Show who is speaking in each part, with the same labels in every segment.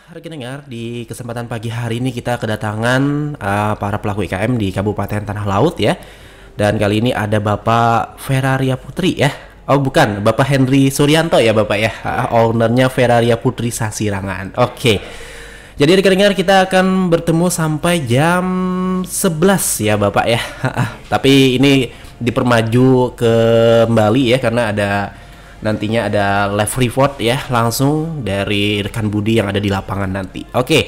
Speaker 1: rekan dengar, di kesempatan pagi hari ini kita kedatangan para pelaku IKM di Kabupaten Tanah Laut ya. Dan kali ini ada Bapak Feraria Putri ya. Oh bukan, Bapak Henry Suryanto ya Bapak ya. Ownernya Feraria Putri Sasirangan. Oke. Jadi rekan dengar, kita akan bertemu sampai jam 11 ya Bapak ya. Tapi ini dipermaju kembali ya karena nantinya ada live report ya langsung dari rekan Budi yang ada di lapangan nanti. Oke,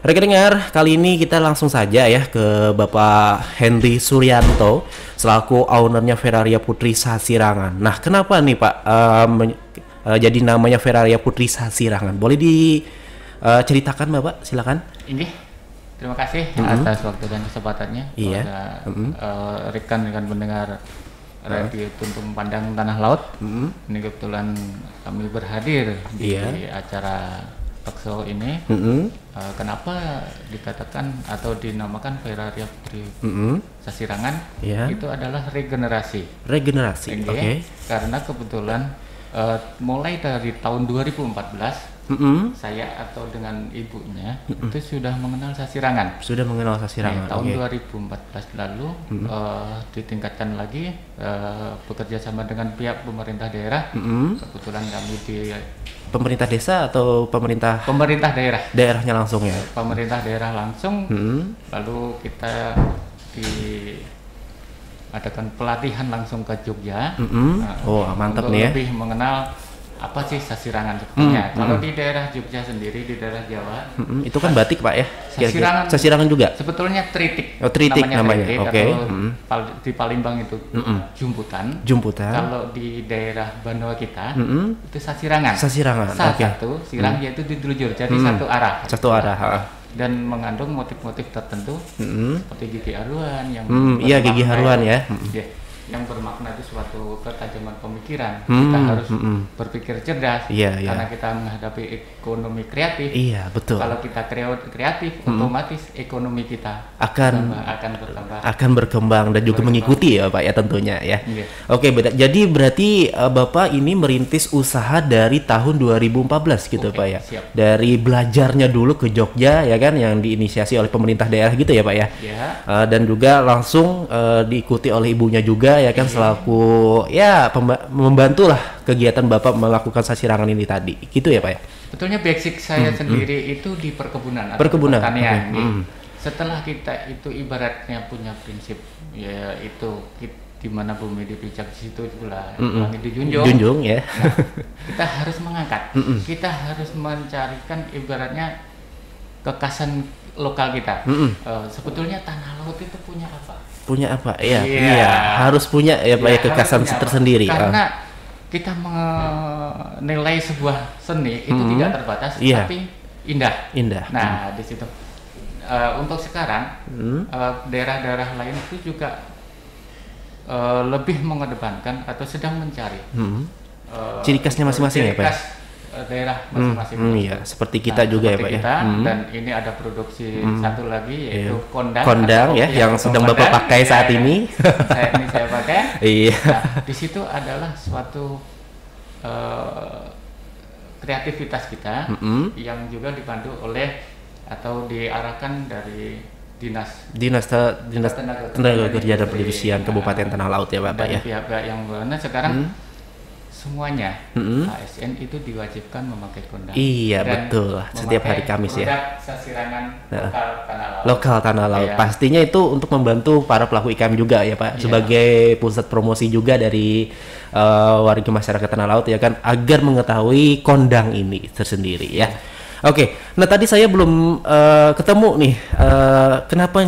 Speaker 1: rekan dengar, kali ini kita langsung saja ya ke Bapak Henry Suryanto selaku ownernya Feraria Putri Sasirangan. Nah, kenapa nih Pak jadi namanya Feraria Putri Sasirangan? Boleh diceritakan Bapak? Silakan.
Speaker 2: Ini terima kasih atas waktu dan kesempatannya.
Speaker 1: Iya.
Speaker 2: Rekan-rekan pendengar Radio Tuntum Pandang Tanah Laut. Ini kebetulan kami berhadir di acara talkshow ini. Kenapa dikatakan atau dinamakan Feraria Putri Sasirangan? Itu adalah regenerasi.
Speaker 1: Regenerasi. Oke.
Speaker 2: Karena kebetulan mulai dari tahun 2014 saya atau dengan ibunya itu sudah mengenal Sasirangan.
Speaker 1: Sudah mengenal Sasirangan.
Speaker 2: Tahun 2014 lalu ditingkatkan lagi bekerja sama dengan pihak pemerintah daerah. Kebetulan kami di
Speaker 1: pemerintah desa atau pemerintah
Speaker 2: daerah.
Speaker 1: Daerahnya langsung ya.
Speaker 2: Pemerintah daerah langsung. Lalu kita adakan pelatihan langsung ke Jogja.
Speaker 1: Mantap nih ya.
Speaker 2: Lebih mengenal apa sih Sasirangan sebetulnya. Kalau di daerah Jogja sendiri, di daerah Jawa,
Speaker 1: itu kan batik Pak ya.
Speaker 2: Sasirangan
Speaker 1: juga.
Speaker 2: Sebetulnya tritik.
Speaker 1: Tritik namanya. Oke.
Speaker 2: Di Palembang itu jumputan. Kalau di daerah Banua kita itu Sasirangan. Satu sirang yaitu ditelujur, jadi satu arah. Dan mengandung motif-motif tertentu seperti gigi haruan yang
Speaker 1: gigi haruan ya.
Speaker 2: Yang bermakna itu suatu ketajaman pemikiran. Kita harus berpikir cerdas karena kita menghadapi ekonomi kreatif.
Speaker 1: Iya, betul.
Speaker 2: Kalau kita kreatif, otomatis ekonomi kita
Speaker 1: akan berkembang dan juga mengikuti ya Pak ya tentunya ya. Oke, jadi berarti Bapak ini merintis usaha dari tahun 2014 gitu Pak ya.
Speaker 2: Siap.
Speaker 1: Dari belajarnya dulu ke Jogja ya kan, yang diinisiasi oleh pemerintah daerah gitu ya Pak ya. Dan juga langsung diikuti oleh ibunya juga ya kan, selaku ya membantulah kegiatan Bapak melakukan Sasirangan ini tadi gitu ya Pak ya.
Speaker 2: Betulnya basic saya sendiri itu di perkebunan atau pertanian. Setelah kita itu ibaratnya punya prinsip yaitu di mana bumi dipijak, di situ pula langit dijunjung ya. Nah, kita harus mengangkat, kita harus mencarikan ibaratnya kekasan lokal kita. Sebetulnya tanah laut itu punya apa? Iya,
Speaker 1: harus punya ya Pak ya, kekasan tersendiri.
Speaker 2: Karena kita menilai sebuah seni itu tidak terbatas, tapi indah. Nah, di situ untuk sekarang daerah-daerah lain itu juga lebih mengedepankan atau sedang mencari
Speaker 1: ciri khasnya masing-masing ya Pak ya.
Speaker 2: Daerah masing-masing.
Speaker 1: Iya, seperti kita juga ya Pak ya.
Speaker 2: Dan ini ada produksi satu lagi yaitu
Speaker 1: kondang ya, yang sedang Bapak pakai saat ini.
Speaker 2: Saya pakai.
Speaker 1: Iya.
Speaker 2: Nah, di situ adalah suatu kreativitas kita yang juga dipandu oleh atau diarahkan dari Dinas Tenaga Kerja dan Perindustrian Kabupaten Tanah Laut ya Bapak ya. Pihak-pihak yang mana sekarang semuanya ASN itu diwajibkan memakai kondang.
Speaker 1: Iya betul, setiap hari Kamis ya.
Speaker 2: Sasirangan
Speaker 1: lokal Tanah Laut. Pastinya itu untuk membantu para pelaku IKM juga ya Pak, sebagai pusat promosi juga dari warga masyarakat Tanah Laut ya kan, agar mengetahui kondang ini tersendiri ya. Oke, nah tadi saya belum ketemu nih, kenapa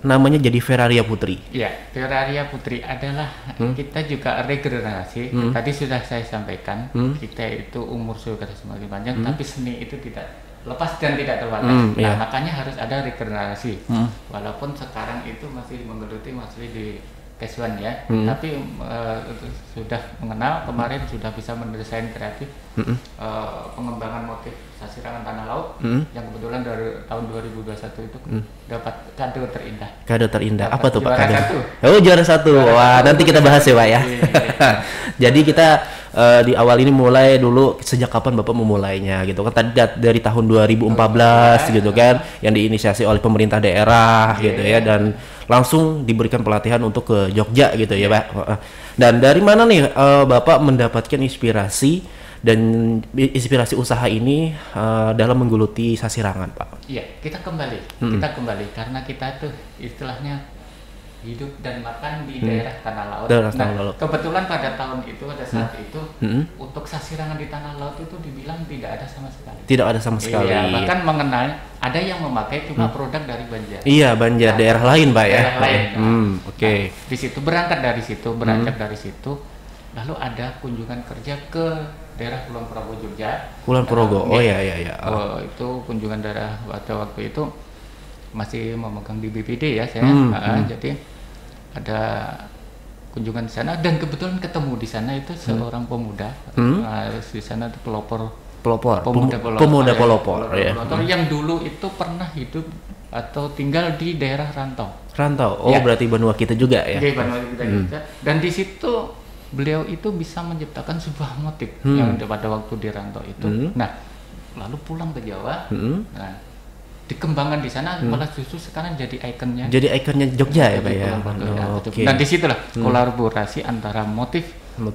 Speaker 1: namanya jadi Feraria Putri?
Speaker 2: Ya, Feraria Putri adalah kita juga regenerasi. Tadi sudah saya sampaikan, kita itu umur sudah semakin panjang, tapi seni itu tidak lepas dan tidak terbatas. Makanya harus ada regenerasi. Walaupun sekarang itu masih menggeluti, masih di casual ya, tapi sudah mengenal, kemarin sudah bisa mendesain kreatif pengembangan motif Sasirangan Tanah Laut yang kebetulan dari tahun 2021 itu dapat kado terindah.
Speaker 1: Kado terindah. Apa tuh Pak
Speaker 2: juara
Speaker 1: kado?
Speaker 2: Satu.
Speaker 1: Oh, juara satu. Wah, nanti kita bahas ya Pak ya. Jadi kita di awal ini mulai dulu sejak kapan Bapak memulainya gitu kan? Tadi dari tahun 2014 gitu kan, yang diinisiasi oleh pemerintah daerah gitu ya, dan langsung diberikan pelatihan untuk ke Jogja gitu ya Pak. Dan dari mana nih Bapak mendapatkan inspirasi usaha ini dalam menggeluti Sasirangan Pak?
Speaker 2: Iya, kita kembali karena kita tuh istilahnya hidup dan makan di daerah Tanah Laut. Kebetulan pada tahun itu, pada saat itu, untuk Sasirangan di Tanah Laut itu dibilang tidak ada sama sekali.
Speaker 1: Tidak ada sama sekali.
Speaker 2: Iya, bahkan mengenal ada yang memakai cuma produk dari Banjar.
Speaker 1: Iya, Banjar, daerah lain Pak ya.
Speaker 2: Daerah lain.
Speaker 1: Oke.
Speaker 2: Di situ beranjak dari situ, lalu ada kunjungan kerja ke daerah Kulon Progo Jogja.
Speaker 1: Kulon Progo, iya.
Speaker 2: Itu kunjungan daerah waktu itu masih memegang di BPD ya saya. Jadi ada kunjungan di sana dan kebetulan ketemu di sana itu seorang pemuda. Di sana itu pemuda pelopor yang dulu itu pernah hidup atau tinggal di daerah Rantau.
Speaker 1: Berarti Banua kita juga ya.
Speaker 2: Iya, Banua kita juga. Dan di situ beliau itu bisa menciptakan sebuah motif yang pada waktu di Rantau itu. Nah, lalu pulang ke Jawa. Nah, dikembangkan di sana, malah justru sekarang jadi ikonnya
Speaker 1: Jogja ya Pak ya.
Speaker 2: Okay. Dan disitulah kolaborasi antara motif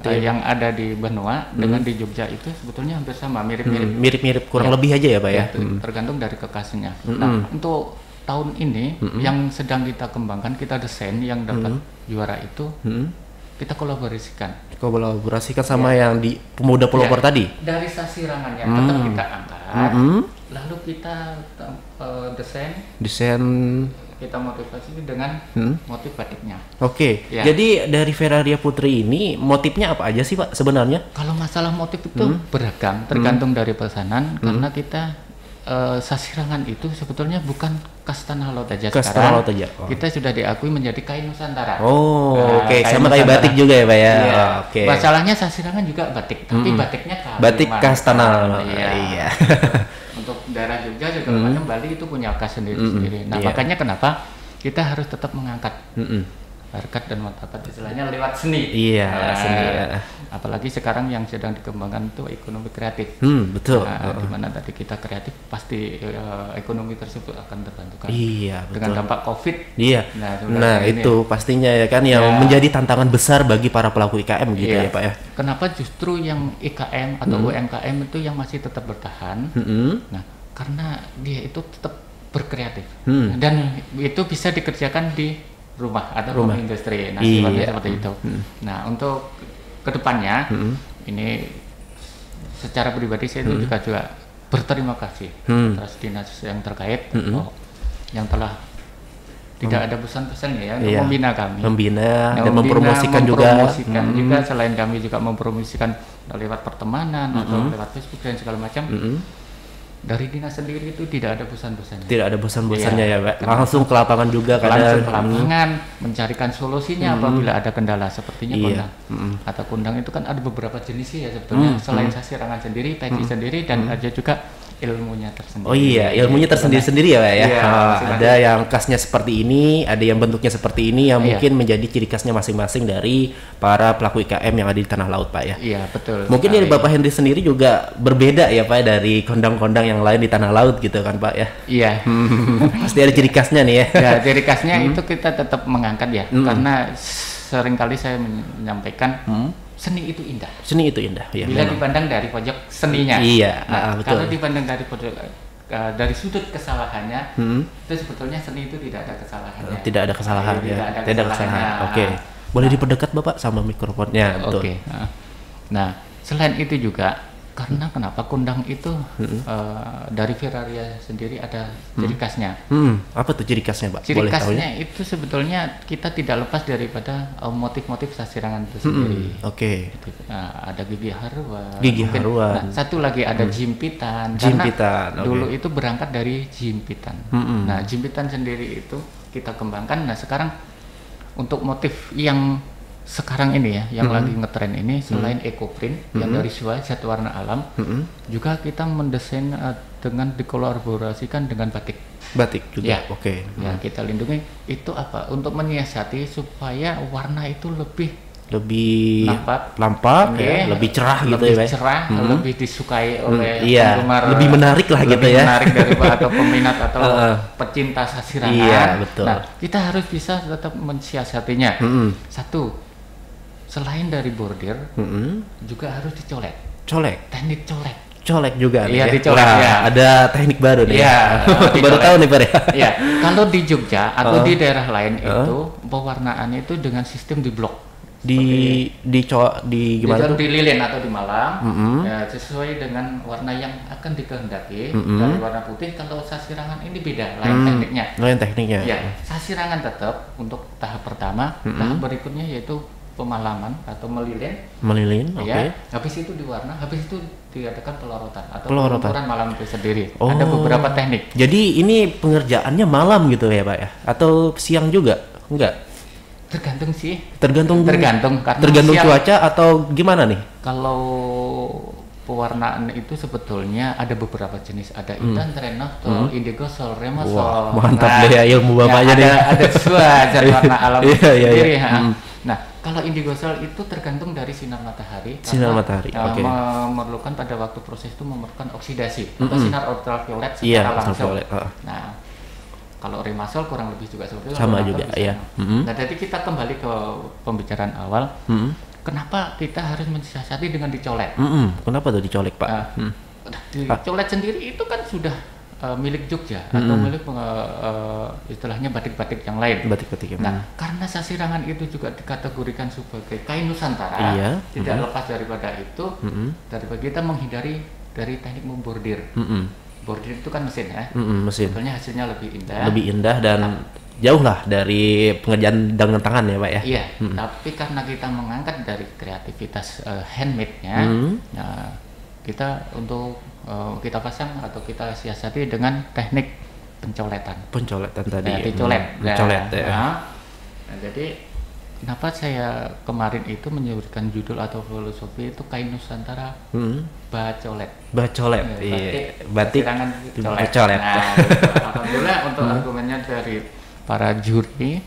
Speaker 2: yang ada di Banua dengan di Jogja itu sebetulnya hampir sama, mirip
Speaker 1: kurang lebih aja ya Pak ya.
Speaker 2: Tergantung dari kekasihnya. Nah, untuk tahun ini yang sedang kita kembangkan, kita desain yang dapat juara itu, kita kolaborasikan sama yang di pemuda pelopor tadi. Dari Sasirangannya tetap kita angkat. Lalu kita desain, kita motivasi dengan motif batiknya.
Speaker 1: Oke. Jadi dari Feraria Putri ini motifnya apa aja sih Pak sebenarnya?
Speaker 2: Kalau masalah motif itu beragam, tergantung dari pesanan. Karena kita Sasirangan itu sebetulnya bukan khas Tanah Laut aja sekarang. Kita sudah diakui menjadi kain Nusantara.
Speaker 1: Oke. Sama kayak batik juga ya Pak ya.
Speaker 2: Oke. Masalahnya Sasirangan juga batik, tapi batiknya
Speaker 1: batik khas Tanah Laut. Iya.
Speaker 2: Untuk daerah Jogja juga macam Bali itu punya khas sendiri-sendiri. Nah, makanya kenapa kita harus tetap mengangkat harkat dan martabat istilahnya lewat seni.
Speaker 1: Iya, seni.
Speaker 2: Apalagi sekarang yang sedang dikembangkan itu ekonomi kreatif.
Speaker 1: Betul.
Speaker 2: Di mana tadi kita kreatif, pasti ekonomi tersebut akan terbantu.
Speaker 1: Iya,
Speaker 2: dengan dampak Covid.
Speaker 1: Iya. Nah itu pastinya ya kan yang menjadi tantangan besar bagi para pelaku IKM gitu ya Pak ya.
Speaker 2: Kenapa justru yang IKM atau UMKM itu yang masih tetap bertahan? Nah, karena dia itu tetap berkreatif dan itu bisa dikerjakan di rumah atau rumah industri. Nah, seperti itu. Nah, untuk kedepannya ini secara pribadi saya juga berterima kasih atas dinas yang terkait yang telah tidak ada bosan-bosannya ya untuk membina dan mempromosikan juga. Juga selain kami juga mempromosikan lewat pertemanan atau lewat Facebook dan segala macam. Dari dinas sendiri itu tidak ada bosan-bosannya.
Speaker 1: Tidak ada bosan-bosannya ya Pak. Langsung ke lapangan juga kadang.
Speaker 2: Langsung ke lapangan mencarikan solusinya apabila ada kendala sepertinya kondang. Atau kondang itu kan ada beberapa jenis ya sebetulnya. Selain Sasirangan sendiri, peci sendiri dan ada juga ilmunya tersendiri.
Speaker 1: Ilmunya tersendiri-sendiri ya Pak ya. Ada yang khasnya seperti ini, ada yang bentuknya seperti ini yang mungkin menjadi ciri khasnya masing-masing dari para pelaku IKM yang ada di Tanah Laut Pak ya.
Speaker 2: Iya, betul.
Speaker 1: Mungkin dari Bapak Henry sendiri juga berbeda ya Pak dari kondang-kondang yang lain di Tanah Laut gitu kan Pak ya.
Speaker 2: Iya.
Speaker 1: Pasti ada ciri khasnya nih ya.
Speaker 2: Ya, ciri khasnya itu kita tetap mengangkat ya. Karena seringkali saya menyampaikan seni itu indah.
Speaker 1: Seni itu indah. Ya,
Speaker 2: bila dipandang dari pojok seninya.
Speaker 1: Iya.
Speaker 2: Betul. Kalau dipandang dari pojok dari sudut kesalahannya, itu sebetulnya seni itu tidak ada kesalahannya.
Speaker 1: Tidak ada kesalahan ya. Tidak ada kesalahan. Oke. Boleh diperdekat Bapak sama mikrofonnya. Betul.
Speaker 2: Oke. Nah, selain itu juga karena kenapa kondang itu dari Feraria sendiri ada ciri khasnya.
Speaker 1: Apa tuh ciri khasnya Pak?
Speaker 2: Ciri khasnya itu sebetulnya kita tidak lepas daripada motif-motif Sasirangan itu sendiri.
Speaker 1: Oke.
Speaker 2: Nah, ada gigi haruan.
Speaker 1: Nah,
Speaker 2: satu lagi ada jimpitan.
Speaker 1: Jimpitan.
Speaker 2: Dulu itu berangkat dari jimpitan. Nah, jimpitan sendiri itu kita kembangkan. Nah, sekarang untuk motif yang sekarang ini ya, yang lagi ngetren ini selain ecoprint yang dari zat warna alam, juga kita mendesain dengan dikolaborasikan dengan batik.
Speaker 1: Batik juga.
Speaker 2: Ya. Oke. Ya, kita lindungi itu apa? Untuk menyiasati supaya warna itu lebih
Speaker 1: lebih lampak ya, lebih cerah gitu ya,
Speaker 2: lebih cerah, lebih disukai oleh
Speaker 1: iya,
Speaker 2: penggemar,
Speaker 1: lebih menarik lah gitu ya,
Speaker 2: lebih menarik daripada atau peminat atau pecinta sasirangan.
Speaker 1: Iya, betul.
Speaker 2: Nah, kita harus bisa tetap mensiasatinya. Satu, selain dari bordir, juga harus dicolek. Teknik colek
Speaker 1: juga
Speaker 2: iya,
Speaker 1: nih,
Speaker 2: dicolek ya.
Speaker 1: Ada teknik baru nih.
Speaker 2: Iya,
Speaker 1: baru tahu nih Pak ya.
Speaker 2: Iya, kalau di Jogja atau di daerah lain itu pewarnaannya itu dengan sistem di blok.
Speaker 1: Di gimana tuh?
Speaker 2: Di lilin atau di malam, ya, sesuai dengan warna yang akan dikehendaki. Dari warna putih, kalau sasirangan ini beda, lain tekniknya. Ya, sasirangan tetap untuk tahap pertama, tahap berikutnya yaitu pemalaman atau melilin, ya. Habis itu diwarna, habis itu diadakan pelorotan atau pengukuran malam itu sendiri. Ada beberapa teknik.
Speaker 1: Jadi ini pengerjaannya malam gitu ya Pak ya? Atau siang juga? Enggak?
Speaker 2: Tergantung sih.
Speaker 1: Tergantung
Speaker 2: siang,
Speaker 1: cuaca atau gimana nih?
Speaker 2: Kalau pewarnaan itu sebetulnya ada beberapa jenis, ada intan, trenol, indigo sol, remasol.
Speaker 1: Wah, mantap deh ya ilmu bapaknya deh.
Speaker 2: Ada sesuai warna alam sendiri. Nah, kalau indigo sol itu tergantung dari sinar matahari. Memerlukan pada waktu proses itu memerlukan oksidasi atau sinar ultraviolet secara langsung. Nah, kalau remasol kurang lebih juga seperti itu.
Speaker 1: Sama juga, ya.
Speaker 2: Nah, jadi kita kembali ke pembicaraan awal. Kenapa kita harus mensiasati dengan dicolek?
Speaker 1: Kenapa tuh dicolek, Pak?
Speaker 2: Dicolek sendiri itu kan sudah milik Jogja atau milik istilahnya batik-batik yang lain. Nah, karena sasirangan itu juga dikategorikan sebagai kain Nusantara, tidak lepas daripada itu, daripada kita menghindari dari teknik membordir. Bordir itu kan mesin ya,
Speaker 1: mesin.
Speaker 2: Sebetulnya hasilnya
Speaker 1: lebih indah dan jauh lah dari pengerjaan dengan tangan ya Pak ya.
Speaker 2: Iya, tapi karena kita mengangkat dari kreativitas handmade-nya, nah, kita untuk kita pasang atau kita siasati dengan teknik pencoletan tadi. Dicolet. Nah, jadi kenapa saya kemarin itu menyebutkan judul atau filosofi itu kain Nusantara bacolet.
Speaker 1: Iya. Batik
Speaker 2: colet. Nah, alhamdulillah untuk argumennya dari para juri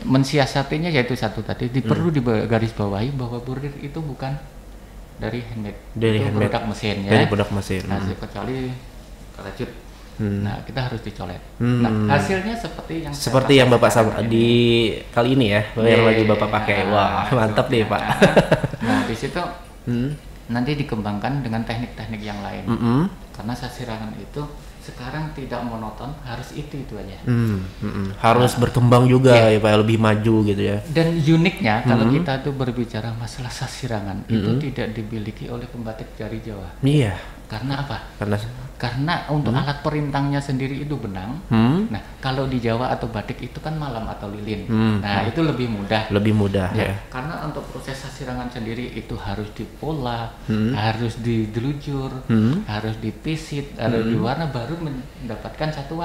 Speaker 2: mensiasatinya yaitu satu tadi perlu digarisbawahi bahwa bordir itu bukan dari handmade, produk mesin ya.
Speaker 1: Dari produk mesin.
Speaker 2: Nah, kecuali kerajut. Nah, kita harus dicolet. Nah, hasilnya seperti yang
Speaker 1: Bapak di kali ini ya, yang lagi Bapak pakai. Wah, mantap nih Pak.
Speaker 2: Nah, di situ nanti dikembangkan dengan teknik-teknik yang lain. Karena sasirangan itu sekarang tidak monoton, harus itu aja.
Speaker 1: Harus berkembang juga ya Pak, lebih maju gitu ya.
Speaker 2: Dan uniknya kalau kita tuh berbicara masalah sasirangan itu tidak dimiliki oleh pembatik dari Jawa.
Speaker 1: Iya.
Speaker 2: Karena apa?
Speaker 1: Karena
Speaker 2: untuk alat perintangnya sendiri itu benang. Nah, kalau di Jawa atau batik itu kan malam atau lilin. Nah, itu lebih mudah. Ya. Karena untuk proses sasirangan sendiri itu harus dipola, harus didelujur, harus dipisit, harus diwarna baru mendapatkan satu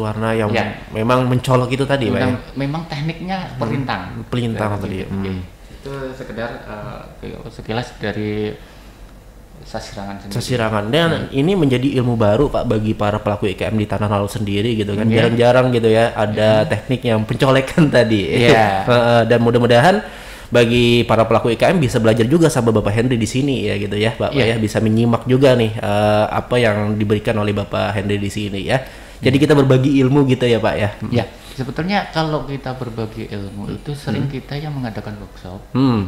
Speaker 2: warna yang
Speaker 1: memang mencolok itu tadi, Pak.
Speaker 2: Memang tekniknya pelintang
Speaker 1: tadi.
Speaker 2: Itu sekedar sekilas dari
Speaker 1: sasirangan dan ini menjadi ilmu baru Pak bagi para pelaku IKM di Tanah Laut sendiri gitu kan. Jarang-jarang gitu ya ada teknik yang pencolekan tadi. Dan mudah-mudahan bagi para pelaku IKM bisa belajar juga sama Bapak Henry di sini ya gitu ya Bapak ya, bisa menyimak juga nih apa yang diberikan oleh Bapak Henry di sini ya. Jadi kita berbagi ilmu gitu ya Pak ya.
Speaker 2: Ya, sebetulnya kalau kita berbagi ilmu itu sering kita yang mengadakan workshop.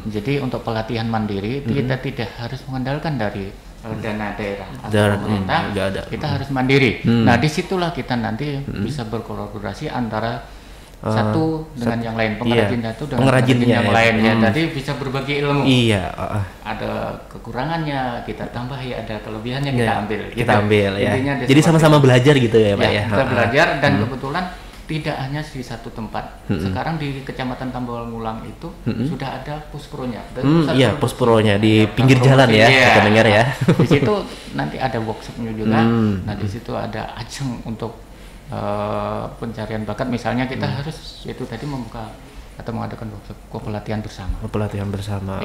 Speaker 2: Jadi untuk pelatihan mandiri kita tidak harus mengandalkan dari dana daerah atau pemerintah. Kita harus mandiri. Nah, disitulah kita nanti bisa berkolaborasi antara satu dengan yang lain, pengrajinnya itu dengan pengrajin yang lain ya. Tadi bisa berbagi ilmu.
Speaker 1: Iya.
Speaker 2: Ada kekurangannya kita tambah ya, ada kelebihannya kita ambil.
Speaker 1: Kita ambil ya. Jadi sama-sama belajar gitu ya Pak ya.
Speaker 2: Kita belajar dan kebetulan tidak hanya di satu tempat. Sekarang di Kecamatan Tambuwal Ngulang itu sudah ada puspronya.
Speaker 1: Iya, puspronya di pinggir jalan ya, kita dengar ya.
Speaker 2: Di situ nanti ada workshopnya juga. Nah, di situ ada ajang untuk pencarian bakat, misalnya kita harus itu tadi membuka atau mengadakan workshop pelatihan bersama.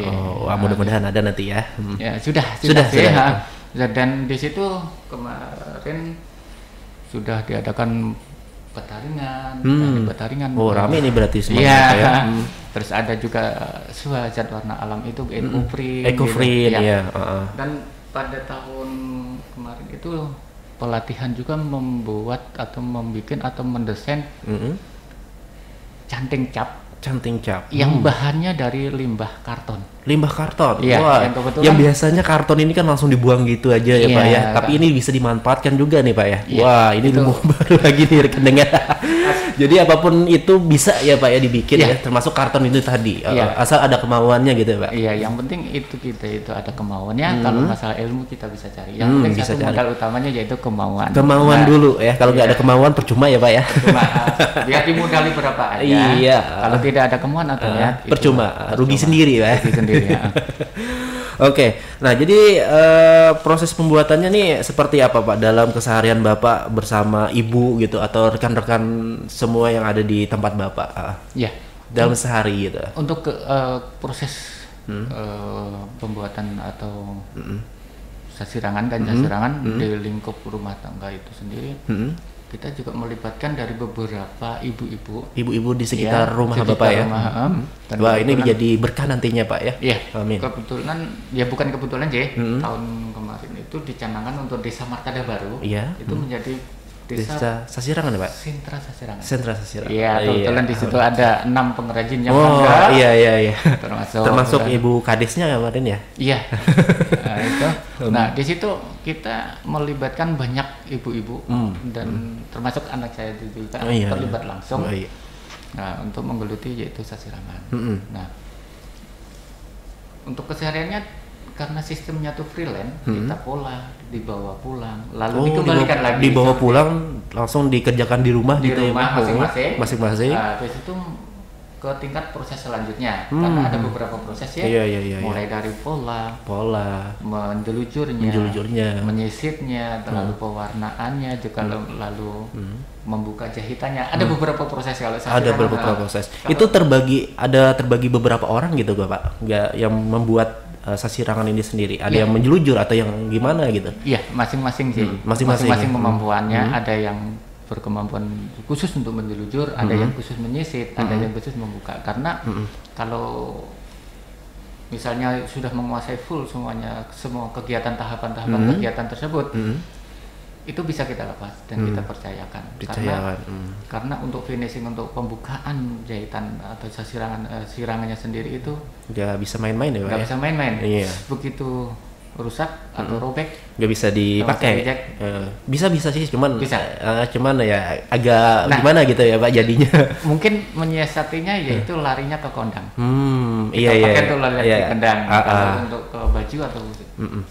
Speaker 1: Mudah-mudahan ada nanti ya.
Speaker 2: Ya sudah. Dan di situ kemarin sudah diadakan Betaringan, teknik Betaringan.
Speaker 1: Oh, rame ini berarti semuanya
Speaker 2: Iya.
Speaker 1: ya.
Speaker 2: Terus ada juga zat warna alam itu eco-free.
Speaker 1: Eco-free
Speaker 2: gitu.
Speaker 1: ya.
Speaker 2: Dan pada tahun kemarin itu pelatihan juga membuat atau membuat atau mendesain canting cap yang bahannya dari limbah karton.
Speaker 1: Limbah karton.
Speaker 2: Iya,
Speaker 1: Wah,
Speaker 2: yang
Speaker 1: biasanya karton ini kan langsung dibuang gitu aja ya Pak ya. Tapi ini bisa dimanfaatkan juga nih Pak ya. Iya, wah, ini ilmu baru lagi nih rekeningnya. Jadi apapun itu bisa ya Pak ya dibikin ya, termasuk karton itu tadi. Asal ada kemauannya gitu ya Pak.
Speaker 2: Iya, yang penting kita itu ada kemauannya. Kalau masalah ilmu kita bisa cari. Yang penting satu modal utamanya yaitu kemauan.
Speaker 1: Kemauan dulu ya. Kalau nggak ada kemauan percuma ya Pak ya.
Speaker 2: Percuma. Biar dimodali berapa aja.
Speaker 1: Iya.
Speaker 2: Kalau tidak ada kemauan atau
Speaker 1: percuma, rugi sendiri Pak.
Speaker 2: Rugi sendiri. Ya.
Speaker 1: Oke, nah jadi proses pembuatannya nih seperti apa Pak dalam keseharian Bapak bersama Ibu gitu atau rekan-rekan semua yang ada di tempat Bapak?
Speaker 2: Ya.
Speaker 1: Dalam sehari gitu.
Speaker 2: Untuk proses pembuatan atau sasirangan dan sasirangan di lingkup rumah tangga itu sendiri. Kita juga melibatkan dari beberapa ibu-ibu
Speaker 1: di sekitar rumah Bapak ya. Wah, ini jadi berkah nantinya Pak ya.
Speaker 2: Iya.
Speaker 1: Amin.
Speaker 2: Kebetulan ya bukan kebetulan sih. Tahun kemarin itu dicanangkan untuk Desa Martada Baru.
Speaker 1: Iya.
Speaker 2: Itu menjadi
Speaker 1: Desa Sasirangan ya Pak?
Speaker 2: Sentra Sasirangan.
Speaker 1: Sentra Sasirangan.
Speaker 2: Iya, kebetulan di situ ada 6 pengrajin yang
Speaker 1: ada. Iya.
Speaker 2: Termasuk
Speaker 1: Ibu Kadesnya kemarin ya?
Speaker 2: Iya. Nah, itu. Nah, di situ kita melibatkan banyak ibu-ibu dan termasuk anak saya juga terlibat langsung. Nah, untuk menggeluti yaitu sasirangan. Nah, untuk kesehariannya karena sistemnya tuh freelance, kita dibawa pulang, lalu dikembalikan lagi.
Speaker 1: Dibawa pulang langsung dikerjakan di rumah
Speaker 2: di
Speaker 1: gitu
Speaker 2: rumah
Speaker 1: ya? Masing-masing.
Speaker 2: Nah, terus itu ke tingkat proses selanjutnya, karena ada beberapa proses ya.
Speaker 1: Iya.
Speaker 2: Mulai dari pola,
Speaker 1: menjelujurnya,
Speaker 2: menyisitnya, lalu pewarnaannya, juga lalu membuka jahitannya. Ada beberapa proses kalau saya.
Speaker 1: Ada beberapa proses. Itu terbagi beberapa orang gitu Bapak, yang membuat sasirangan ini sendiri. Ada yang menjelujur atau yang gimana gitu?
Speaker 2: Iya, masing-masing sih. Masing-masing kemampuannya. Ada yang berkemampuan khusus untuk menjelujur, ada yang khusus menyisit, ada yang khusus membuka. Karena kalau misalnya sudah menguasai full semua kegiatan tahapan kegiatan tersebut, itu bisa kita lepas dan kita percayakan. Karena untuk finishing, untuk pembukaan jahitan atau sirangannya sendiri itu
Speaker 1: nggak bisa main-main ya Pak?
Speaker 2: Nggak bisa main-main.
Speaker 1: Iya.
Speaker 2: Begitu rusak atau robek
Speaker 1: nggak bisa dipakai. Bisa sih, cuman ya agak gimana gitu ya Pak jadinya.
Speaker 2: Mungkin menyiasatinya yaitu larinya ke kondang.
Speaker 1: Iya.
Speaker 2: Pakai tuh lari ke kondang. Kalau untuk ke baju atau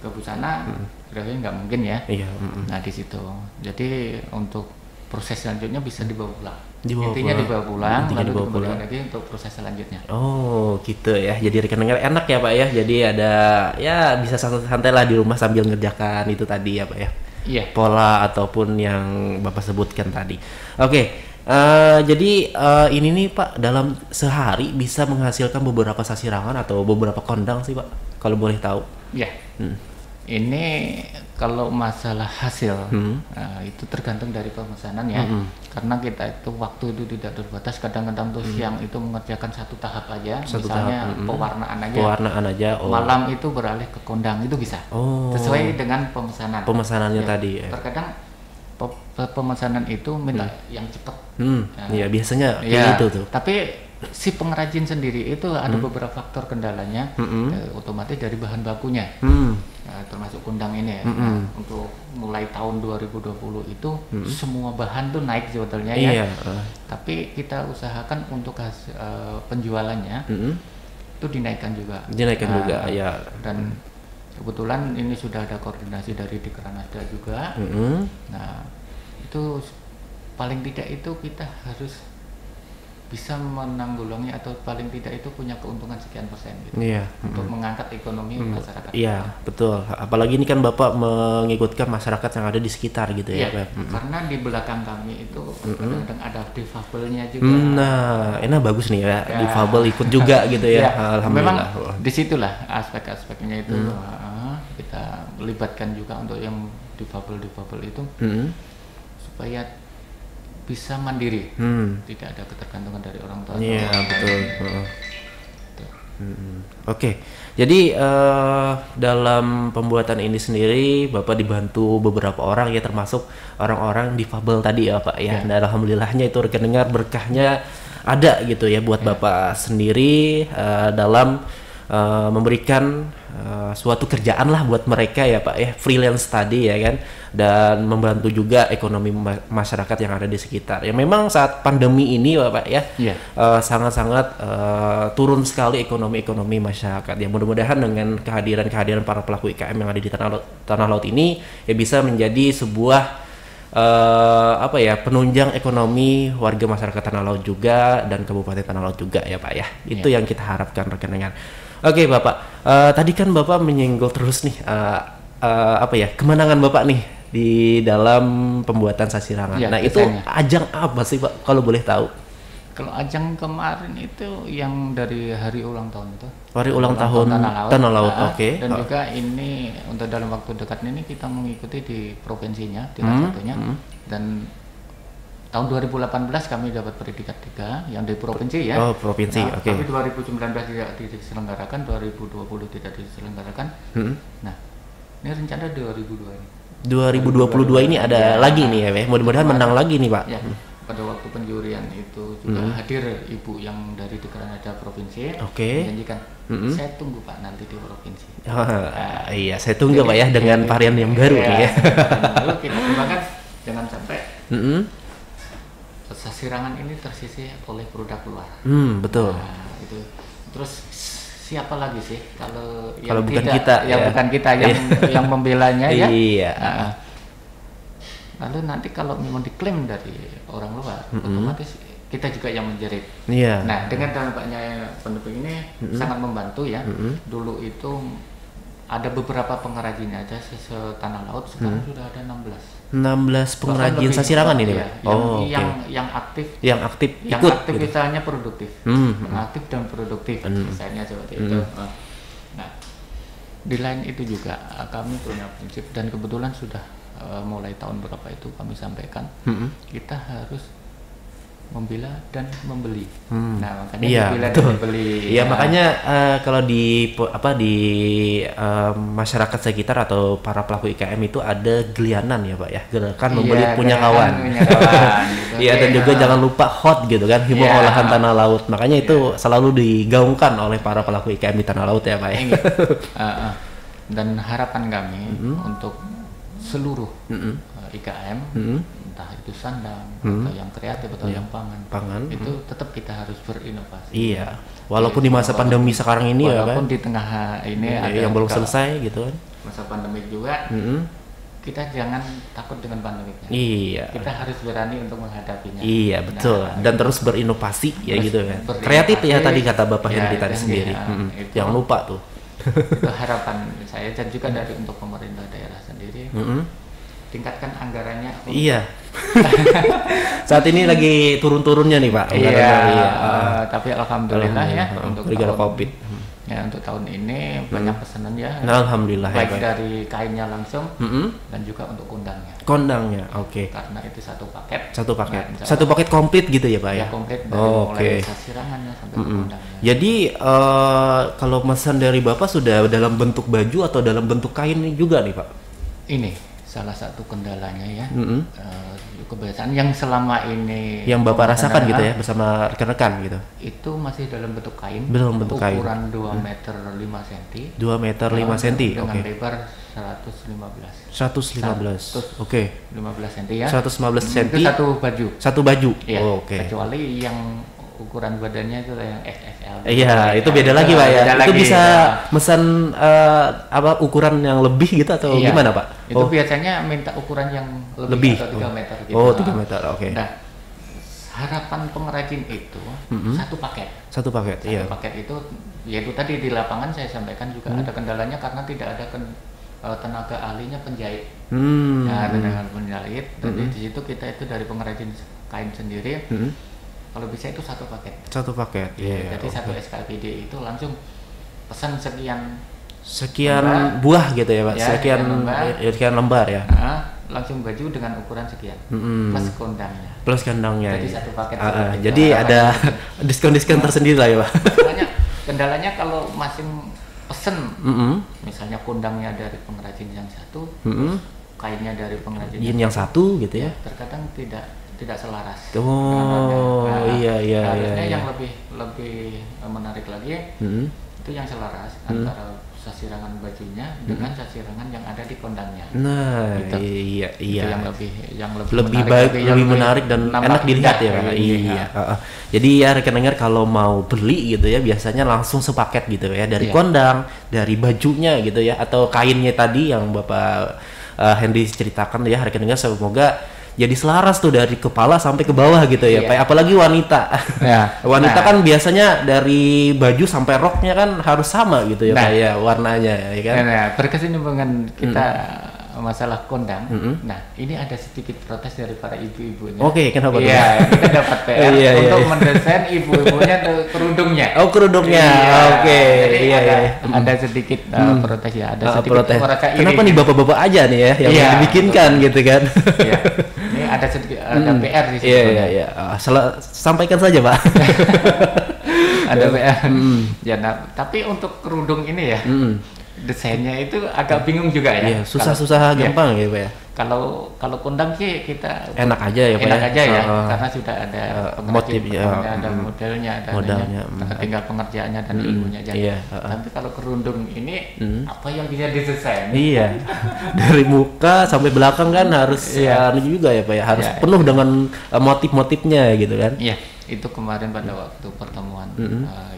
Speaker 2: ke busana nggak mungkin ya.
Speaker 1: Iya.
Speaker 2: Nah di situ. Jadi untuk proses selanjutnya bisa dibawa pulang. Dibawa pulang, lalu dikembalikan lagi untuk proses selanjutnya.
Speaker 1: Oh gitu ya. Jadi rekening enak ya Pak ya. Jadi ada ya bisa santai lah di rumah sambil ngerjakan itu tadi ya Pak ya.
Speaker 2: Iya.
Speaker 1: Pola ataupun yang Bapak sebutkan tadi. Oke. Jadi ini nih Pak, dalam sehari bisa menghasilkan beberapa sasirangan atau beberapa kondang sih Pak, kalau boleh tahu?
Speaker 2: Iya. Ini kalau masalah hasil itu tergantung dari pemesanan ya. Karena kita itu waktu itu tidak terbatas. Kadang-kadang tuh siang itu mengerjakan satu tahap aja, misalnya pewarnaan aja. Malam itu beralih ke kondang, itu bisa. Sesuai dengan pemesanan.
Speaker 1: Pemesanannya tadi.
Speaker 2: Terkadang pemesanan itu minta yang cepat.
Speaker 1: Iya, biasanya itu tuh.
Speaker 2: Tapi si pengrajin sendiri itu ada beberapa faktor kendalanya, otomatis dari bahan bakunya, termasuk kondang ini ya. Untuk mulai tahun 2020 itu semua bahan tuh naik sebetulnya ya. Tapi kita usahakan untuk penjualannya itu dinaikkan juga.
Speaker 1: Ya.
Speaker 2: Dan kebetulan ini sudah ada koordinasi dari Dikranasda juga. Nah itu paling tidak itu kita harus bisa menanggulangi atau paling tidak itu punya keuntungan sekian persen gitu. Untuk mengangkat ekonomi masyarakat.
Speaker 1: Iya, betul. Apalagi ini kan Bapak mengikutkan masyarakat yang ada di sekitar gitu ya.
Speaker 2: Karena di belakang kami itu kadang-kadang ada difabelnya juga.
Speaker 1: Nah, ini bagus nih ya. Difabel ikut juga gitu ya. Alhamdulillah.
Speaker 2: Memang disitulah aspek-aspeknya itu kita libatkan juga untuk yang difabel itu supaya bisa mandiri, tidak ada ketergantungan dari orang tua.
Speaker 1: Iya, betul. Oke. Jadi dalam pembuatan ini sendiri Bapak dibantu beberapa orang ya, termasuk orang-orang difabel tadi ya Pak ya. Dan alhamdulillahnya itu rekan dengar berkahnya ada gitu ya buat Bapak sendiri dalam memberikan suatu kerjaan lah buat mereka ya Pak ya, freelance tadi ya kan, dan membantu juga ekonomi masyarakat yang ada di sekitar. Ya memang saat pandemi ini Bapak ya, sangat-sangat turun sekali ekonomi masyarakat. Ya mudah-mudahan dengan kehadiran para pelaku IKM yang ada di Tanah Laut ini ya bisa menjadi sebuah penunjang ekonomi warga masyarakat Tanah Laut juga dan Kabupaten Tanah Laut juga ya Pak ya. Itu yang kita harapkan rekan-rekan. Oke Bapak, tadi kan Bapak menyinggol terus nih kemenangan Bapak nih di dalam pembuatan sasirangan. Nah itu ajang apa sih Pak kalau boleh tahu?
Speaker 2: Kalau ajang kemarin itu yang dari hari ulang tahun itu.
Speaker 1: Hari ulang tahun Tanah Laut. Oke.
Speaker 2: Dan juga ini untuk dalam waktu dekat ini kita mengikuti di provinsinya tingkat satunya. Dan tahun 2018 kami dapat predikat 3 yang di provinsi ya.
Speaker 1: Oh, provinsi. Oke.
Speaker 2: Tapi 2019 tidak diselenggarakan, 2020 tidak diselenggarakan. Nah, ini rencana 2022 ini.
Speaker 1: 2022 ini ada lagi nih ya, mudah-mudahan menang lagi nih Pak.
Speaker 2: Ya. Pada waktu penjurian itu juga hadir ibu yang dari Dekranada Provinsi, menjanjikan saya tunggu Pak nanti di provinsi.
Speaker 1: Iya, saya tunggu Pak ya dengan varian yang baru nih ya.
Speaker 2: Lalu kita kembangkan jangan sampai sasirangan ini tersisih oleh produk luar.
Speaker 1: Betul.
Speaker 2: Nah, itu. Terus siapa lagi sih kalau
Speaker 1: bukan kita,
Speaker 2: bukan kita yang membelanya ya?
Speaker 1: Iya.
Speaker 2: Lalu nanti kalau memang diklaim dari orang luar, otomatis kita juga yang menjerit.
Speaker 1: Iya.
Speaker 2: Nah, dengan dampaknya pendamping ini sangat membantu ya. Dulu itu ada beberapa pengrajin aja Tanah Laut, sekarang sudah ada 16
Speaker 1: pengrajin sasirangan ini Pak?
Speaker 2: Yang aktif.
Speaker 1: Yang aktif
Speaker 2: yang
Speaker 1: ikut.
Speaker 2: Aktif
Speaker 1: gitu.
Speaker 2: misalnya produktif. Aktif dan produktif misalnya seperti itu. Nah, di lain itu juga kami punya prinsip dan kebetulan sudah mulai tahun berapa itu kami sampaikan kita harus membela dan membeli. Nah, makanya membela dan membeli.
Speaker 1: Iya, makanya kalau di masyarakat sekitar atau para pelaku IKM itu ada gelianan ya Pak ya, gerakan membeli punya kawan. Iya, dan juga jangan lupa hot gitu kan, hibah olahan Tanah Laut. Makanya itu selalu digaungkan oleh para pelaku IKM di Tanah Laut ya Pak ya.
Speaker 2: Dan harapan kami untuk seluruh IKM, entah itu sandang atau yang kreatif atau yang pangan, itu tetap kita harus berinovasi.
Speaker 1: Iya, walaupun di masa pandemi sekarang ini ya kan,
Speaker 2: walaupun di tengah ini ada
Speaker 1: yang belum selesai gitu kan,
Speaker 2: masa pandemi juga, kita jangan takut dengan pandemiknya.
Speaker 1: Iya.
Speaker 2: Kita harus berani untuk menghadapinya.
Speaker 1: Iya betul. Dan terus berinovasi ya gitu kan. Kreatif ya tadi kata Bapak Henry tadi sendiri. Jangan lupa tuh.
Speaker 2: Itu harapan saya dan juga dari untuk pemerintah daerah sendiri, tingkatkan anggarannya.
Speaker 1: Iya. Saat ini lagi turun-turunnya nih Pak.
Speaker 2: Iya. Tapi alhamdulillah ya untuk
Speaker 1: COVID.
Speaker 2: Ya untuk tahun ini banyak pesanan ya.
Speaker 1: Alhamdulillah.
Speaker 2: Baik dari kainnya langsung dan juga untuk kondangnya.
Speaker 1: Kondangnya, oke.
Speaker 2: Karena itu satu paket.
Speaker 1: Nah, satu paket komplit gitu ya Pak ya?
Speaker 2: Ya komplit dari mulai sasirangannya sampai kondangnya.
Speaker 1: Jadi kalau pesan dari Bapak sudah dalam bentuk baju atau dalam bentuk kain juga nih Pak?
Speaker 2: Ini salah satu kendalanya ya. Kebiasaan yang selama ini
Speaker 1: yang Bapak rasakan gitu ya bersama rekan-rekan gitu.
Speaker 2: Itu masih dalam bentuk kain.
Speaker 1: Dalam bentuk kain.
Speaker 2: Ukuran 2 meter 5 cm.
Speaker 1: 2 meter 5 cm.
Speaker 2: Dengan lebar 115.
Speaker 1: 115. Oke.
Speaker 2: 15 cm ya.
Speaker 1: 115 cm.
Speaker 2: Itu satu baju.
Speaker 1: Satu baju.
Speaker 2: Ya,
Speaker 1: oke.
Speaker 2: Kecuali yang ukuran badannya itu yang XXL.
Speaker 1: Iya, itu beda lagi Pak ya. Itu bisa pesan ukuran yang lebih gitu atau gimana Pak?
Speaker 2: Itu biasanya minta ukuran yang lebih atau 3 meter gitu.
Speaker 1: 3 meter, oke.
Speaker 2: Nah, harapan pengrajin itu satu paket. Satu paket itu yaitu tadi di lapangan saya sampaikan juga ada kendalanya karena tidak ada tenaga ahlinya penjahit. Nah, tenaga penjahit. Jadi di situ kita itu dari pengrajin kain sendiri. Kalau bisa itu satu paket. Satu paket. Jadi satu SKPD itu langsung pesan sekian
Speaker 1: buah gitu ya Pak. Sekian lembar ya.
Speaker 2: langsung baju dengan ukuran sekian plus kondangnya.
Speaker 1: Plus kondangnya.
Speaker 2: Jadi satu paket.
Speaker 1: Jadi ada diskon-diskon tersendiri lah ya Pak.
Speaker 2: Kendalanya kalau masih pesen, misalnya kondangnya dari pengrajin yang satu, kainnya dari pengrajin
Speaker 1: yang satu gitu ya.
Speaker 2: Terkadang tidak selaras.
Speaker 1: Iya.
Speaker 2: Harusnya yang lebih menarik lagi itu yang selaras antara sasirangan bajunya dengan sasirangan yang ada di kondangnya.
Speaker 1: Nah,
Speaker 2: gitu.
Speaker 1: Iya.
Speaker 2: Itu yang
Speaker 1: lebih baik, lebih menarik dan enak dilihat ya Pak. Iya. Jadi ya rekan dengar kalau mau beli gitu ya biasanya langsung sepaket gitu ya dari kondang, dari bajunya gitu ya atau kainnya tadi yang Bapak Henry ceritakan ya rekan dengar, semoga jadi selaras tuh dari kepala sampai ke bawah gitu ya Pak. Apalagi wanita. Wanita kan biasanya dari baju sampai roknya kan harus sama gitu ya Pak ya warnanya ya kan.
Speaker 2: Berkesinambungan kita masalah kondang. Nah, ini ada sedikit protes dari para ibu-ibunya.
Speaker 1: Oke, kenapa?
Speaker 2: Iya, kita dapat PR untuk mendesain ibu-ibunya kerudungnya.
Speaker 1: Oh, kerudungnya. Oke.
Speaker 2: Ada sedikit protes ya, ada sedikit
Speaker 1: protes.
Speaker 2: Iri.
Speaker 1: Kenapa nih bapak-bapak aja nih ya yang dibikinkan gitu kan?
Speaker 2: Iya. Ini ada sedikit ada PR di situ.
Speaker 1: Iya. Sampaikan saja, Pak.
Speaker 2: Ada PR. Ya, tapi untuk kerudung ini ya. Desainnya itu agak bingung juga ya.
Speaker 1: Iya, susah-susah gampang ya Pak ya.
Speaker 2: Kalau kondang sih kita
Speaker 1: enak aja ya Pak.
Speaker 2: Enak aja ya, karena sudah ada
Speaker 1: motifnya,
Speaker 2: ada modelnya, tinggal pengerjaannya dan ilmunya aja.
Speaker 1: Iya.
Speaker 2: Tapi kalau kerudung ini apa yang bisa didesain?
Speaker 1: Iya. Dari muka sampai belakang kan harus juga ya Pak ya, harus penuh dengan motif-motifnya gitu kan.
Speaker 2: Iya. Itu kemarin pada waktu pertemuan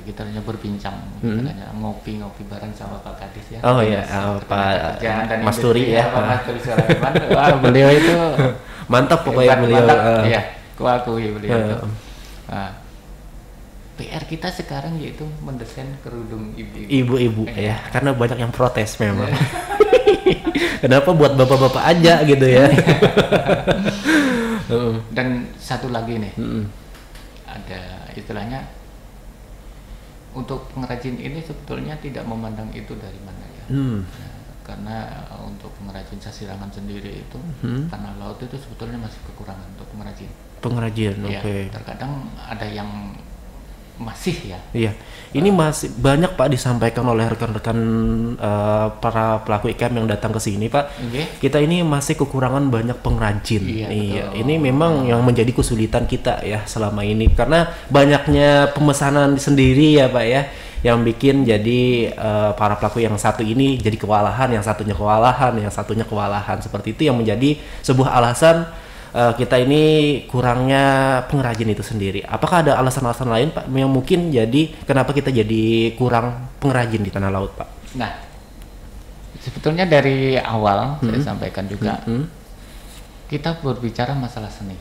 Speaker 2: kita hanya berbincang, kita hanya ngopi bareng sama Pak Kadis ya.
Speaker 1: Oh iya, Pak Mas Turi ya.
Speaker 2: Pak Mas Turi Sulaiman. Wah, beliau itu
Speaker 1: mantap pokoknya beliau.
Speaker 2: Iya, kuakui beliau itu. PR kita sekarang yaitu mendesain kerudung
Speaker 1: ibu-ibu ya, karena banyak yang protes memang. Kenapa buat bapak-bapak aja gitu ya.
Speaker 2: Dan satu lagi nih. Ada istilahnya untuk pengrajin ini sebetulnya tidak memandang itu dari mana ya. Karena untuk pengrajin sasirangan sendiri itu tanah laut itu sebetulnya masih kekurangan untuk pengrajin. Oke. Terkadang ada yang masih ya.
Speaker 1: Iya. Ini masih banyak Pak disampaikan oleh rekan-rekan para pelaku IKM yang datang ke sini Pak. Kita ini masih kekurangan banyak pengrajin. Iya. Ini memang yang menjadi kesulitan kita ya selama ini karena banyaknya pemesanan sendiri ya Pak ya, yang bikin jadi para pelaku yang satu ini jadi kewalahan, yang satunya kewalahan seperti itu yang menjadi sebuah alasan kita ini kurangnya pengrajin itu sendiri. Apakah ada alasan-alasan lain Pak yang mungkin jadi kenapa kita jadi kurang pengrajin di tanah laut Pak?
Speaker 2: Nah, sebetulnya dari awal saya sampaikan juga kita berbicara masalah seni.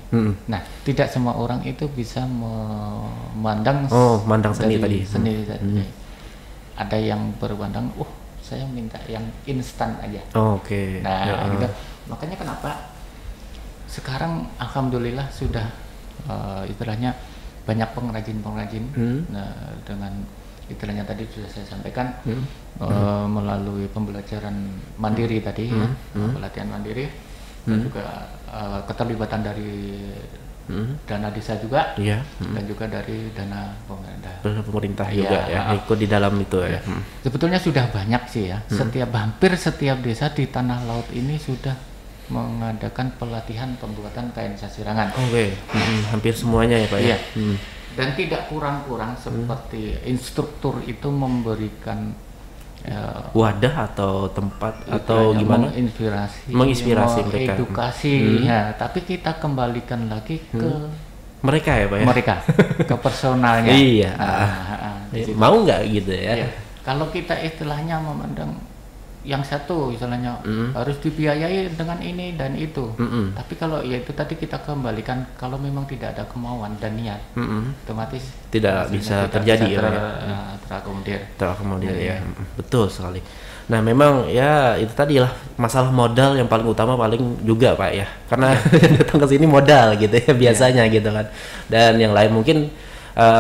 Speaker 2: Nah, tidak semua orang itu bisa memandang
Speaker 1: seni tadi.
Speaker 2: Ada yang berpandang, saya minta yang instan aja.
Speaker 1: Oke.
Speaker 2: Nah, gitu. Makanya kenapa sekarang alhamdulillah sudah istilahnya banyak pengrajin-pengrajin dengan istilahnya tadi sudah saya sampaikan melalui pembelajaran mandiri tadi pelatihan mandiri dan juga keterlibatan dari dana desa juga dan juga dari dana
Speaker 1: pemerintah juga ya ikut di dalam itu ya.
Speaker 2: Sebetulnya sudah banyak sih ya. Hampir setiap desa di tanah laut ini sudah mengadakan pelatihan pembuatan kain sasirangan.
Speaker 1: Hampir semuanya ya Pak ya.
Speaker 2: Dan tidak kurang-kurang seperti instruktur itu memberikan
Speaker 1: wadah atau tempat atau gimana? Menginspirasi mereka.
Speaker 2: Edukasi. Tapi kita kembalikan lagi ke
Speaker 1: mereka ya Pak ya.
Speaker 2: Mereka ke personalnya.
Speaker 1: Iya. Mau nggak gitu ya?
Speaker 2: Kalau kita istilahnya memandang yang satu istilahnya harus dibiayai dengan ini dan itu. Tapi kalau ya itu tadi kita kembalikan kalau memang tidak ada kemauan dan niat, otomatis
Speaker 1: tidak bisa terjadi
Speaker 2: terakomodir
Speaker 1: ya. Betul sekali. Nah memang ya itu tadi lah masalah modal yang paling utama paling juga Pak ya, karena datang ke sini modal gitu ya biasanya gitu kan. Dan yang lain mungkin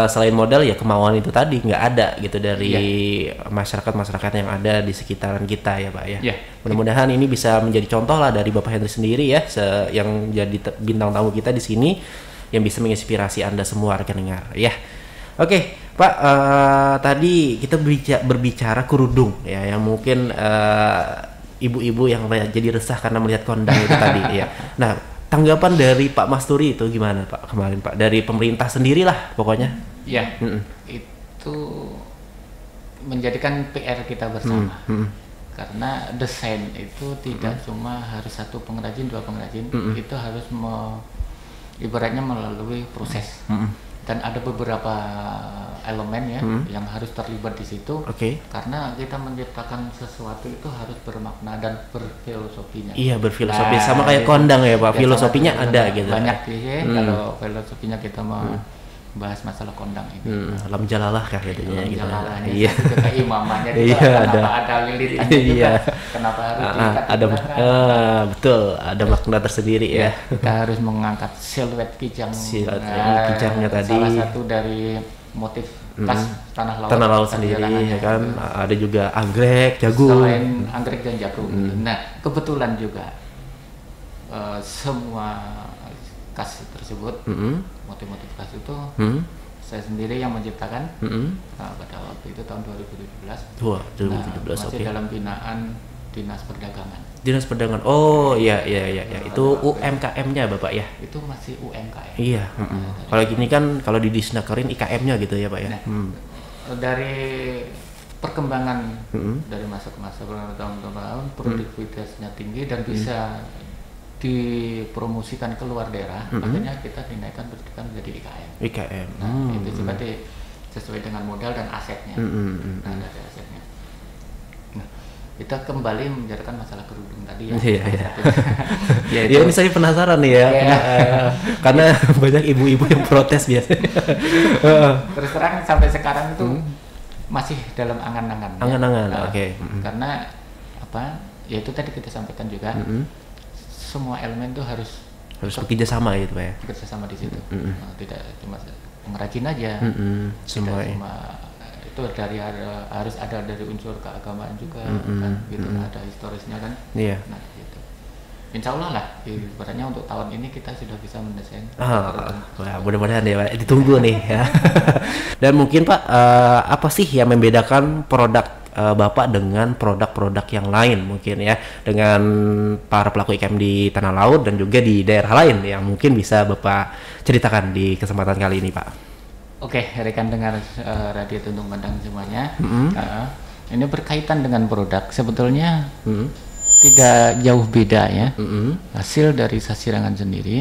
Speaker 1: selain modal ya kemauan itu tadi nggak ada gitu dari masyarakat yang ada di sekitaran kita ya Pak ya. Mudah-mudahan ini bisa menjadi contoh lah dari Bapak Henry sendiri ya, yang jadi bintang tamu kita di sini, yang bisa menginspirasi Anda semua rekan dengar ya. Oke, Pak, tadi kita berbicara kerudung ya, yang mungkin ibu-ibu yang jadi resah karena melihat kondang itu tadi ya. Nah, tanggapan dari Pak Masturi itu gimana Pak kemarin Pak? Dari pemerintah sendirilah pokoknya.
Speaker 2: Ya, itu menjadikan PR kita bersama. Karena desain itu tidak cuma harus satu pengrajin, dua pengrajin, itu harus ibaratnya melalui proses. Dan ada beberapa elemen ya yang harus terlibat di situ. Karena kita menciptakan sesuatu itu harus bermakna dan berfilosofinya.
Speaker 1: Iya, berfilosofi sama kayak kondang ya Pak. Filosofinya ada gitu.
Speaker 2: Banyak ya kalau filosofinya kita mau bahas masalah kondang ini.
Speaker 1: Alam jalalah kah katanya gitu.
Speaker 2: Iya. Keimamannya juga kenapa ada lilitannya juga. Kenapa harus
Speaker 1: ada betul, ada makna tersendiri ya.
Speaker 2: Kita harus mengangkat siluet kijang.
Speaker 1: Kijangnya tadi.
Speaker 2: Salah satu dari motif khas tanah laut
Speaker 1: sendiri ya kan. Ada juga anggrek, jagung.
Speaker 2: Selain anggrek dan jagung. Nah, kebetulan juga semua khas tersebut, motif-motif khas itu saya sendiri yang menciptakan pada waktu itu tahun 2017. 2017 masih dalam binaan Dinas Perdagangan.
Speaker 1: Dinas Perdagangan. Oh iya. Itu UMKM-nya Bapak ya?
Speaker 2: Itu masih UMKM.
Speaker 1: Iya. Kalau gini kan kalau di Disnakerin IKM-nya gitu ya Pak ya.
Speaker 2: Dari perkembangan dari masa ke masa bertahun-tahun produktivitasnya tinggi dan bisa dipromosikan keluar daerah, makanya kita dinaikkan pendidikan menjadi IKM. Nah, itu juga sesuai dengan modal dan asetnya. Nah, dari asetnya. Nah, kita kembali membicarakan masalah kerudung tadi ya.
Speaker 1: Ya, ini saya penasaran nih ya, karena banyak ibu-ibu yang protes biasanya.
Speaker 2: Terus terang sampai sekarang itu masih dalam angan-angan.
Speaker 1: Angan-angan,
Speaker 2: Karena apa? Ya itu tadi kita sampaikan juga. Semua elemen itu harus
Speaker 1: bekerja sama gitu Pak ya.
Speaker 2: Bekerja sama di situ. Tidak cuma pengrajin aja.
Speaker 1: Semua
Speaker 2: itu harus ada dari unsur keagamaan juga kan gitu. Ada historisnya kan. Nah, gitu. Insya Allah lah ibaratnya untuk tahun ini kita sudah bisa mendesain.
Speaker 1: Mudah-mudahan ya Pak, ditunggu nih ya. Dan mungkin Pak, apa sih yang membedakan produk Bapak dengan produk-produk yang lain mungkin ya, dengan para pelaku IKM di tanah laut dan juga di daerah lain yang mungkin bisa Bapak ceritakan di kesempatan kali ini Pak.
Speaker 2: Oke, rekan dengar Radio Tuntung Bandang semuanya, ini berkaitan dengan produk sebetulnya tidak jauh beda ya, hasil dari sasirangan sendiri.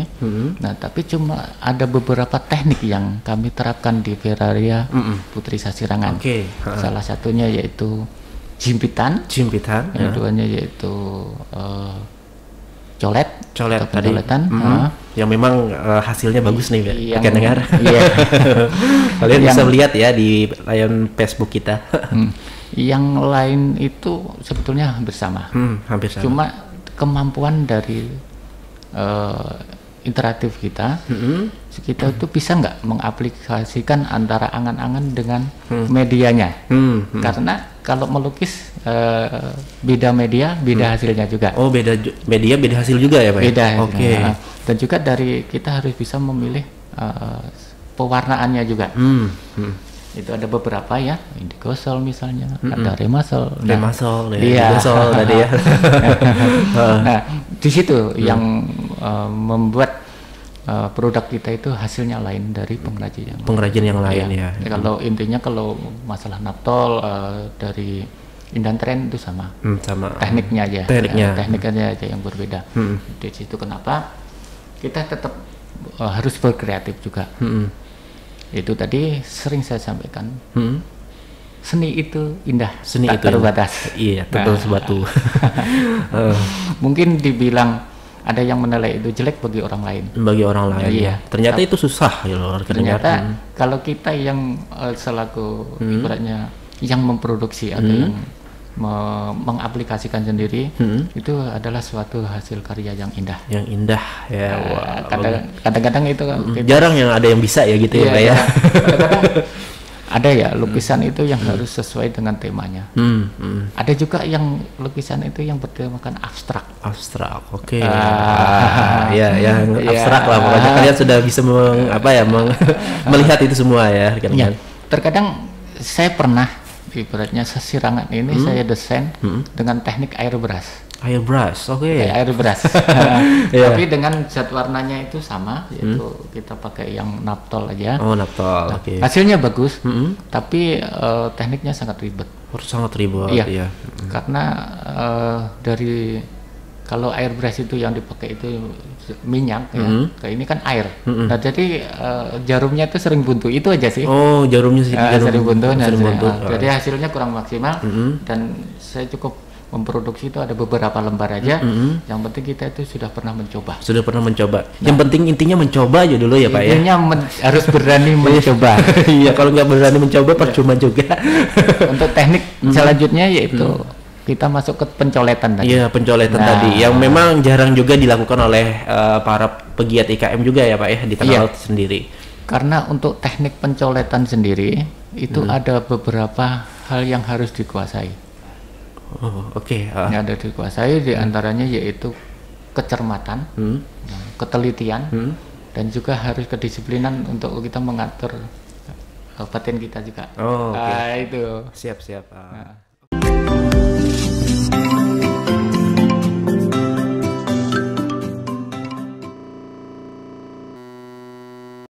Speaker 2: Nah, tapi cuma ada beberapa teknik yang kami terapkan di Feraria Putri Sasirangan. Salah satunya yaitu jimpitan, yang keduanya yaitu colet pedoletan,
Speaker 1: yang memang hasilnya bagus nih
Speaker 2: yang
Speaker 1: dengar. Kalian bisa lihat ya di layar Facebook kita.
Speaker 2: Yang lain itu sebetulnya hampir sama. Cuma kemampuan dari interaktif kita, kita itu bisa nggak mengaplikasikan antara angan-angan dengan medianya. Karena kalau melukis beda media, beda hasilnya juga.
Speaker 1: Oh, beda media, beda hasil juga ya Pak?
Speaker 2: Beda. Dan juga dari kita harus bisa memilih pewarnaannya juga. Itu ada beberapa ya, indigo sol misalnya, ada remasol.
Speaker 1: Remasol tadi ya.
Speaker 2: Nah, di situ yang membuat produk kita itu hasilnya lain dari pengrajin yang lain ya. Kalau intinya kalau masalah naptol dari Indan Tren itu sama. Tekniknya aja. Tekniknya aja yang berbeda. Di situ kenapa kita tetap harus berkreatif juga. Itu tadi sering saya sampaikan, seni itu indah, tak terbatas.
Speaker 1: Iya, tebal sebatu.
Speaker 2: Mungkin dibilang ada yang menilai itu jelek bagi orang lain.
Speaker 1: Iya. Ternyata itu susah ya loh.
Speaker 2: Ternyata kalau kita yang selaku ibaratnya yang memproduksi atau yang mengaplikasikan sendiri, itu adalah suatu hasil karya yang indah.
Speaker 1: Yang indah ya.
Speaker 2: Kadang-kadang itu
Speaker 1: jarang yang ada yang bisa ya gitu ya Pak ya.
Speaker 2: Kadang-kadang ada ya lukisan itu yang harus sesuai dengan temanya. Ada juga yang lukisan itu yang bertemakan abstrak.
Speaker 1: Abstrak, oke. Ya, yang abstrak lah pokoknya. Kalian sudah bisa melihat itu semua ya.
Speaker 2: Ya. Terkadang saya pernah ibaratnya sesirangan ini saya desain dengan teknik airbrush.
Speaker 1: Airbrush, oke.
Speaker 2: Airbrush. Tapi dengan zat warnanya itu sama, yaitu kita pakai yang naptol aja.
Speaker 1: Oh, naptol.
Speaker 2: Nah, hasilnya bagus, tapi tekniknya sangat ribet.
Speaker 1: Sangat ribet.
Speaker 2: Iya. Karena dari kalau airbrush itu yang dipakai itu minyak ya, ini kan air. Nah jadi jarumnya itu sering buntu, itu aja sih.
Speaker 1: Oh, jarumnya sering buntu.
Speaker 2: Jadi hasilnya kurang maksimal dan saya cukup memproduksi itu ada beberapa lembar aja. Yang penting kita itu sudah pernah mencoba.
Speaker 1: Yang penting intinya mencoba aja dulu ya Pak ya.
Speaker 2: Intinya harus berani mencoba.
Speaker 1: Iya, kalau nggak berani mencoba percuma juga.
Speaker 2: Untuk teknik selanjutnya yaitu kita masuk ke pencoletan tadi.
Speaker 1: Iya, pencoletan tadi yang memang jarang juga dilakukan oleh para pegiat IKM juga ya Pak ya di Tanah Laut sendiri.
Speaker 2: Karena untuk teknik pencoletan sendiri itu ada beberapa hal yang harus dikuasai.
Speaker 1: Oh, oke.
Speaker 2: Yang ada dikuasai diantaranya yaitu kecermatan, ketelitian, dan juga harus kedisiplinan untuk kita mengatur batin kita juga.
Speaker 1: Oh,
Speaker 2: itu.
Speaker 1: Siap.